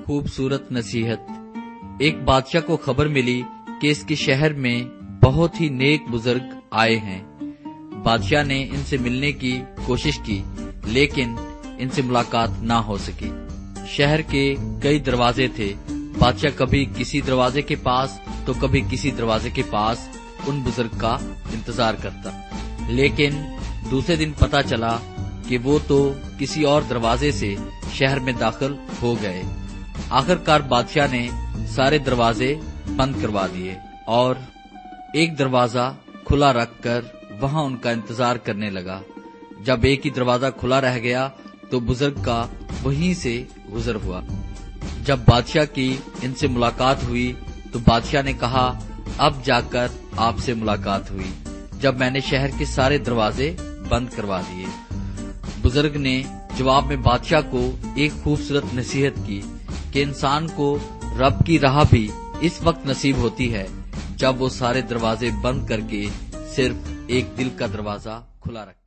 خوبصورت نصیحت۔ ایک بادشاہ کو خبر ملی کہ اس کے شہر میں بہت ہی نیک بزرگ آئے ہیں۔ بادشاہ نے ان سے ملنے کی کوشش کی لیکن ان سے ملاقات نہ ہو سکی۔ شہر کے کئی دروازے تھے، بادشاہ کبھی کسی دروازے کے پاس تو کبھی کسی دروازے کے پاس ان بزرگ کا انتظار کرتا، لیکن دوسرے دن پتا چلا کہ وہ تو کسی اور دروازے سے شہر میں داخل ہو گئے۔ آخرکار بادشاہ نے سارے دروازے بند کروا دیے اور ایک دروازہ کھلا رکھ کر وہاں ان کا انتظار کرنے لگا۔ جب ایک ہی دروازہ کھلا رہ گیا تو بزرگ کا وہیں سے گزر ہوا۔ جب بادشاہ کی ان سے ملاقات ہوئی تو بادشاہ نے کہا، اب جا کر آپ سے ملاقات ہوئی جب میں نے شہر کے سارے دروازے بند کروا دیے۔ بزرگ نے جواب میں بادشاہ کو ایک خوبصورت نصیحت کی کہ انسان کو رب کی راہ بھی اس وقت نصیب ہوتی ہے جب وہ سارے دروازے بند کر کے صرف ایک دل کا دروازہ کھلا رکھے۔